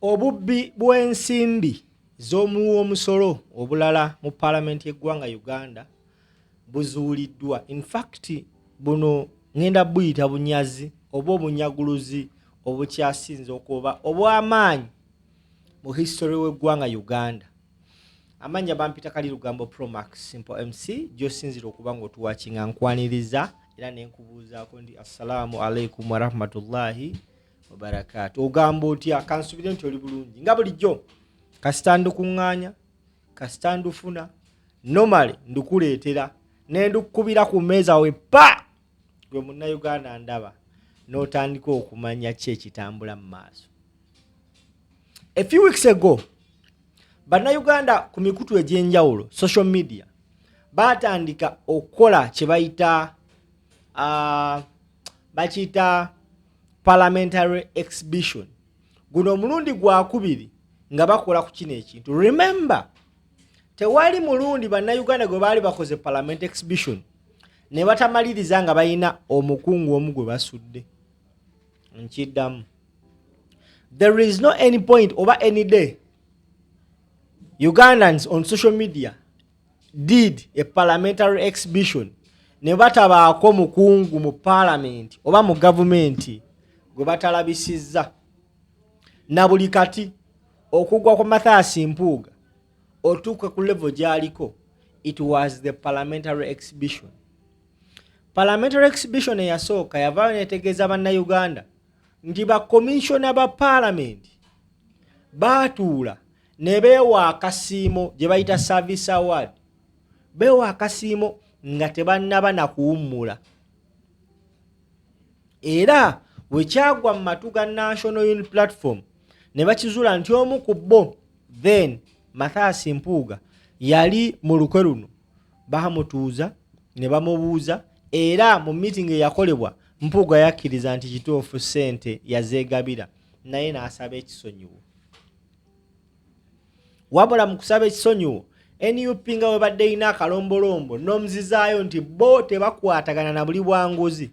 Obubbi bwensimbi z'omusolo obulala mu Parliament y'eggwanga Uganda buzuuliddwa. In fact buno ngenda buyita bunyazi oba obunyaguluzi obukyasinze okuba obw'amaanyi mu history w'eggwanga Uganda. Amanya bampita kali lugambo Promax Simple MC gyosinzira okuba ng'otuwakinga nkwaniriza era nenkubuuzaako ndi assalamu alaikum wa rahmatullahi wa barakatuh. Ogamba otya kansubire nti oli bulungi nga bulijjo kasita ndukuŋŋaanya kasita ndufuna normally ndukuleetera ne ndukubira ku mmeeza we pa gwe munnayuganda ndaba n'otandika okumanya ki ekitambula mu maaso. A few weeks ago bannayuganda ku mikutu egy'enjawulo social media batandika okukola kye bayita bakiyita parliamentary exhibition. Guno omulundi gwakubiri nga bakola ku kino ekintu. Remember, tewali mulundi bannayuganda gwe baali bakoze parliament exhibition ne batamaliriza nga bayina omukungu omu gwe basudde. Nkiddamu, there is no any point over any day Ugandans on social media did a parliamentary exhibition ne batabaako mukungu mu parliament oba mu government gwe batalabisizza. Na buli kati okugwa kwa Mathias Mpuuga otuuka ku level gy'aliko, it was the parliamentary exhibition. Parliamentary exhibition eyasooka yavaayo netegeeza bannayuganda nti ba commissioner ba parliament baatuula ne beewa akasiimo gye bayita service award, beewa akasiimo nga tebannaba na kuwummula. Era wekyagwa mu matu ga National Unity Platform ne bakizuula nti omu ku bo then Mathias Mpuuga yali mu lukwe luno bamutuuza ne bamubuuza, era mu meeting eyakolebwa Mpuuga yakkiriza nti kituufu ssente yazeegabira naye n'asaba ekisonyiwo. Wabula mu kusaba ekisonyiwo NUP nga we badde ina akalombolombo n'omuzizaayo nti bo tebakwatagana na buli bwanguzi,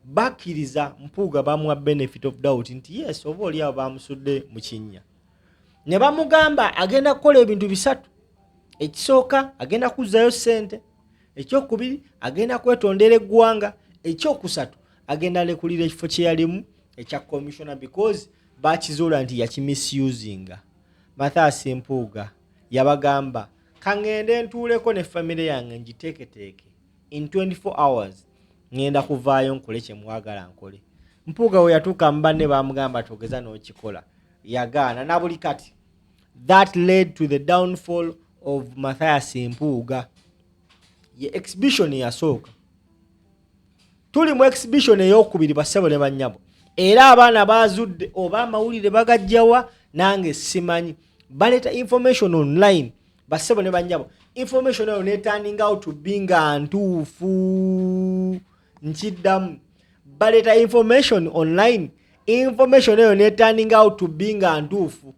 bakkiriza Mpuuga bamuwa benefit of doubt nti yes oba oli abo bamusudde mu kinnya. Ne bamugamba agenda kukola ebintu bisatu. Ekisooka agenda kuzzayo ssente, ekyokubiri agenda kwetondera eggwanga, ekyokusatu agenda lekulira ekifo kye yalimu ekya commissioner because bakizuula nti yakimisusinga. Mathias Mpuuga yabagamba kangende ntuuleko ne family yange ngiteeketeeke in 24 hours ngenda kuvaayo nkole kye mwagala nkole. Mpuuga we yatuuka mu banne bamugamba togeza n'okikola yagaana na buli kati. That led to the downfall of Mathias Mpuuga. Ye exhibition yasooka. Tuli mu exhibition ey'okubiri bassebo ne bannyabo, era abaana bazudde oba amawulire bagajjawa nange simanyi. Baleta information online bassebo ne bannyabo, information eyo turning out to be nga ntuufu. Nkiddamu, baleta information online, information eyo turning out to be nga ntuufu.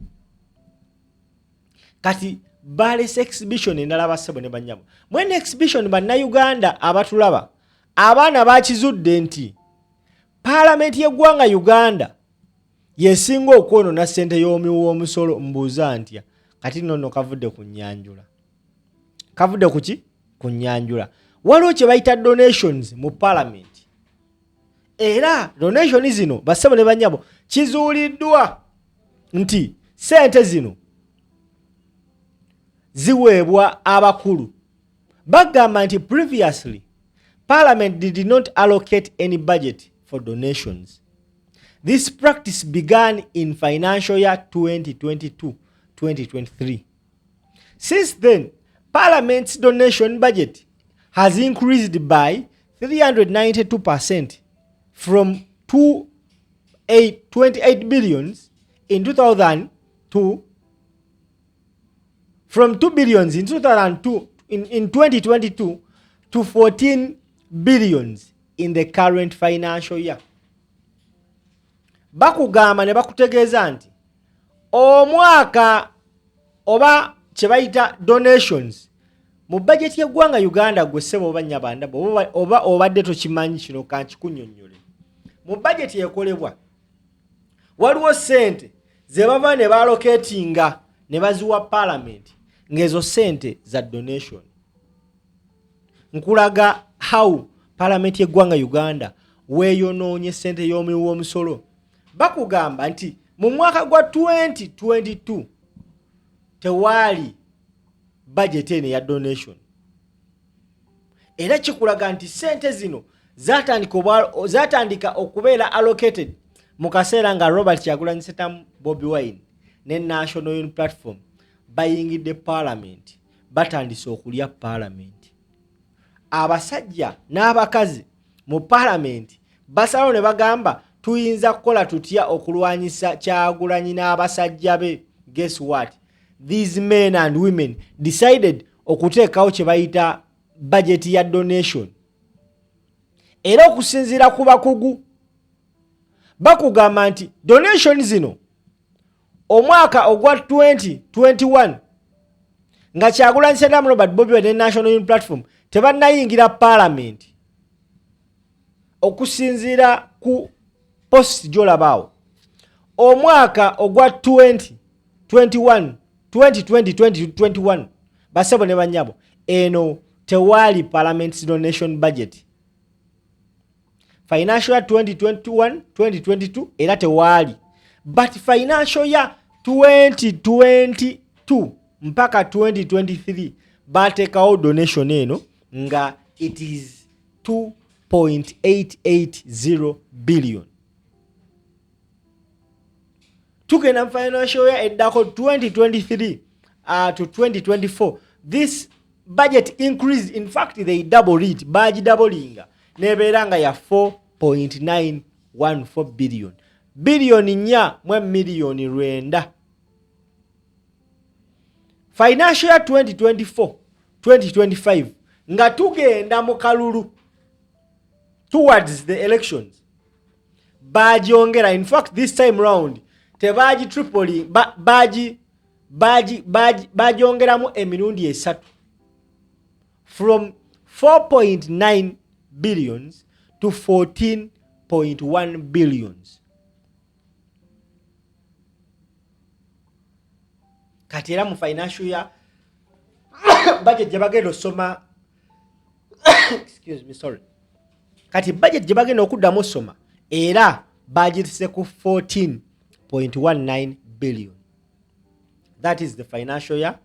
Kati balesa exhibition endala bassebo ne bannyabo. Mwene exhibition bannayuganda abatulaba abaana bakizudde nti Parliament y'eggwanga Uganda yesinga okwonoona ssente y'omusolo. Mbuuza ntya kati nno kavudde ku nnyanjula. Kavudde ku ki? Ku nnyanjula. Waliwo kye bayita donations mu Parliament, era donation zino bassebo ne bannyabo kizuuliddwa nti ssente zino ziweebwa abakulu. Bagamba nti previously Parliament did not allocate any budget for donations. This practice began in financial year 2022-2023. Since then, Parliament's donation budget has increased by 392% from 28 billions in 2002 from 2 billions in 2002 in 2022 to 14 billions in the current financial year. Bakugamba ne bakutegeeza nti omwaka oba kye bayita donations mu budget y'eggwanga Uganda gwe ssebo oba nnyabanda oba obadde tokimanyi kino kankikunnyonnyole. Mu budget yekolebwa waliwo ssente ze bava ne balocatinga ne baziwa parliament ngezo sente za donation. Nkulaga how parliament y'eggwanga Uganda weeyonoonye sente y'omuwi w'omusolo. Bakugamba nti mu mwaka gwa 2022 tewaali budget ene ya donation. Era kikulaga nti sente zino zatandika okubeera allocated mu kaseera nga Robert Kyagulanyi Ssentamu, Bobi Wine ne National Unity Platform bayingidde parliament, batandise okulya parliament. Abasajja n'abakazi mu parliament basalawo ne bagamba tuyinza kukola tutya okulwanyisa Kyagulanyi n'abasajja be. Guess what? These men and women decided okuteekawo kye bayita budget ya donation. Era okusinziira ku bakugu bakugamba nti donation zino omwaka ogwa 2021 nga Kyagulanyi Ssentamu, Robert, Bobi Wine ne National Unity Platform tebannayingira parliament. Okusinziira ku post gy'olabaawo omwaka ogwa 2021 basebo ne banyabo eno tewaali parliament donation budget. Financial year 2021-2022 era tewaali, but financial year 2022 mpaka 2023 bateekawo donation eno nga it is 2.880 billion. Tugenda mu financial year eddako 2023 to 2024, this budget increased. In fact, they double it, bagidoublinga nebeera nga ya 4.914 billion. Billioni 4 mu milioni 9. Financial year 2024-2025 nga tugenda mu kalulu towards the elections bagiongera. In fact, this time round tebaji tripoli bagiongeramu emirundi esatu, from 4.9 billions to 14.1 billions. Kati era mu financial year budget gye bagenda osoma excuse me, sorry. Kati budget gye bagenda okuddamu osoma era bagitise ku 14.19 billion. That is the financial year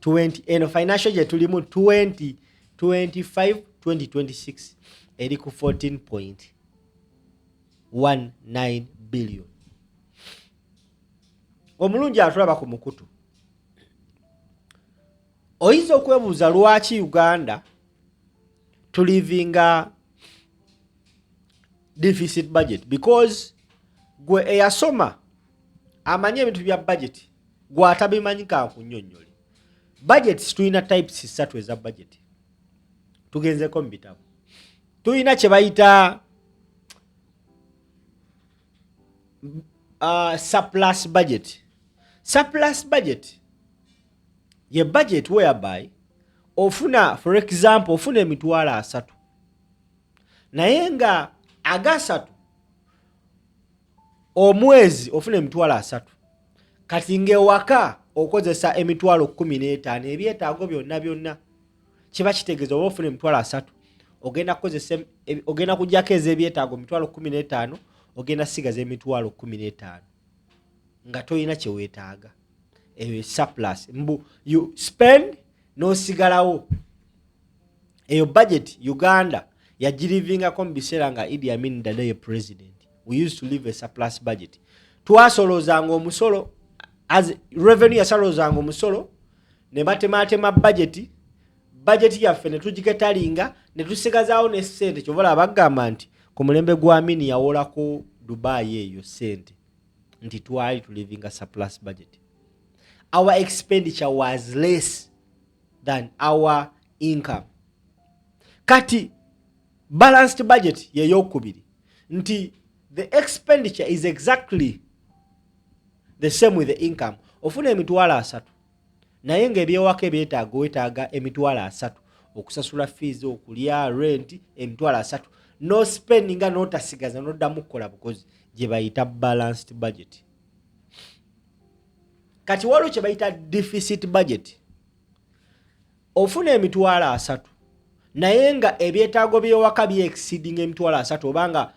20 financial year tulimu 2025-2026 eri ku 14.19 billion. Omulungi atulaba ku mukutu. Oyinza okwebuuza lwaki Uganda tulivinga deficit budget, because gwe eyasoma amanye ebintu bya budget gwe atabimanyi kankunnyonnyole. Budgets tulina types 3 eza budget. Tugenzeko mu bitabo. Tulina kye bayita surplus budget. Surplus budget ye budget whereby ofuna, for example, ofuna emitwalo 3 naye nga agasatu omwezi ofuna emitwalo 3, kati ng'ewaka okozesa emitwalo 15, ebyetaago byonna kiba kitegeeza oba ofuna emitwalo 3 ogenda kukozesa, ogenda kujjako ez'ebyetaago emitwalo 15, ogenda sigaza emitwalo 15 nga toyina kye weetaaga. Eyo surplus, mbu you spend n'osigalawo. Eyo budget Uganda yagirivingako mu biseera nga Idi Amin Dada ye president. We used to live a surplus budget. Twasolozanga omusolo, as revenue yasolozanga omusolo, ne batematema budget yaffe ne tugiketalinga ne tusigazaawo ne sente. Kyobola bagamba nti ku mulembe gwa Amin yawolako Dubai eyo sente nti twali to living a surplus budget. Our expenditure was less than our income. Kati balanced budget ye yokubiri nti the expenditure is exactly the same with the income. Ofuna emitwalo 3 naye ng'ebyewaka ebyetaaga weetaaga emitwalo 3 okusasula fees, okulya rent, emitwalo 3 no spending nga n'otasigaza n'oddamu kukola bukozi, gye bayita balanced budget. kati waliwo kye bayita deficit budget. Ofuna emitwalo 3 naye nga ebyetaago by'ewaka bye-exceeding emitwalo 3 obanga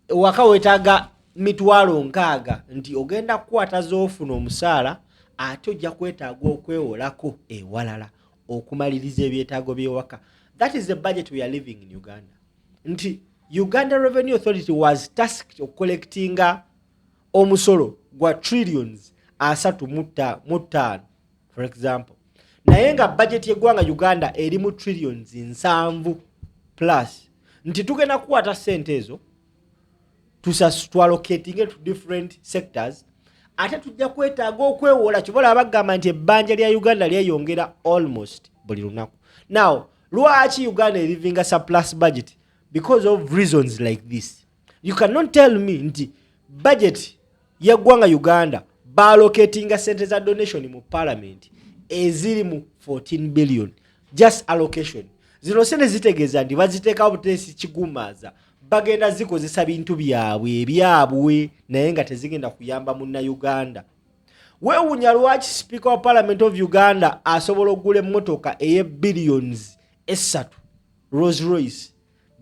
waka wetaaga mitwalo 6 nti ogenda kukwata z'ofuna omusaala ate ojja kwetaaga okwewolako ewalala okumaliriza ebyetaago by'ewaka. That is the budget we are living in Uganda. Nti Uganda Revenue Authority was tasked of collecting omusolo gwa trillions 3.5 for example. Naye nga budget y'eggwanga Uganda eri mu trillions 7 plus. Nti tugenda kukwata ssente ezo tuallocating to different sectors ate tujja kwetaaga okwewola kibola abagamba nti ebbanja lya Uganda lyeyongera almost buli lunaku. Now lwaki Uganda is living a surplus budget? Because of reasons like this. You cannot tell me nti budget y'eggwanga Uganda allocating sente za donation mu parliament eziri mu 14 billion just allocation. Zino sente zitegeeza ndi baziteekawo butesi kigumaza bagenda zikozesa bintu byabwe naye nga tezigenda kuyamba munna Uganda. Weewuunya lwaki Speaker wa Parliament of Uganda asobola okugula emmotoka eye billions 3 Rolls Royce.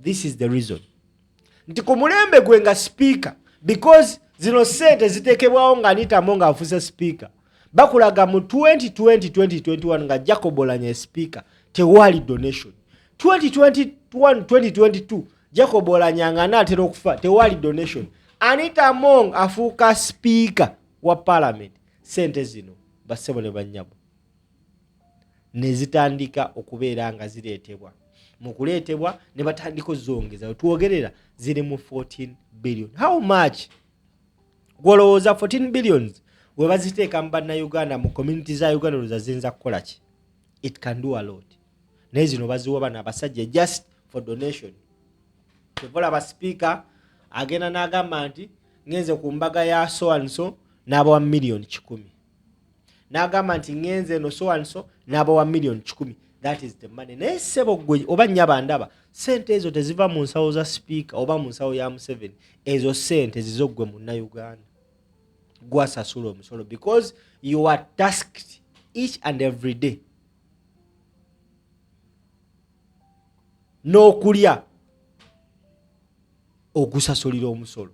This is the reason. Nti ku mulembe gwe nga speaker, because zino sente ziteekebwawo nga Anita Amongo afuuse speaker, bakulaga mu 2020-2021 nga Jacob Oulanyah speaker tewali donation. 2021-2022 Jacob Oulanyah nga anaatera okufa tewali donation. Anita Amongo afuuka speaker wa parliament. Sente zino bassebo ne bannyabo ne zitandika okubeera nga zireetebwa. Mu kuleetebwa ne batandika zongeza tuwogerera ziri mu 14 billion. How much? Gwolowooza 14 billions we baziteeka mu bannayuganda mu community za Uganda luzazinza kukola ki? It can do a lot. Naye zino baziwa bana abasajja just for donation. Tevola ba speaker agenda n'agamba nti ngenze ku mbaga ya so and so n'abawa million 10. N'agamba nti ngenze no so and so n'abawa million 10. That is the money. Naye sebo gwe oba nnyaba ndaba sente ezo teziva mu nsawo za speaker oba mu nsawo ya Museveni. Ezo sente zizo gwe munna Uganda gwasasula omusolo because you are tasked each and every day n'okulya okusasulira omusolo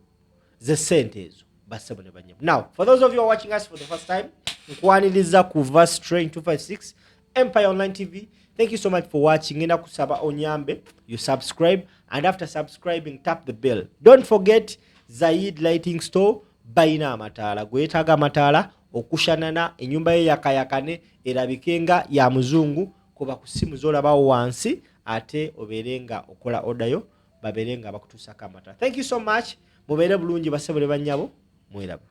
ze sente ezo bassebo ne bannyabo. Now for those of you who are watching us for the first time, nkwaniriza ku verse train 256 Empire Online TV. Thank you so much for watching. Ngenda kusaba onyambe you subscribe, and after subscribing tap the bell. Don't forget Zaid Lighting Store bayina amataala gwetaaga amataala okushanana enyumba ye yakayakane erabikenga ya muzungu kuba kusimu zolabawo wansi ate oberenga okola odayo baberenga bakutusaka amataala. Thank you so much. Mubere bulungi bassebo ne bannyabo mweraba.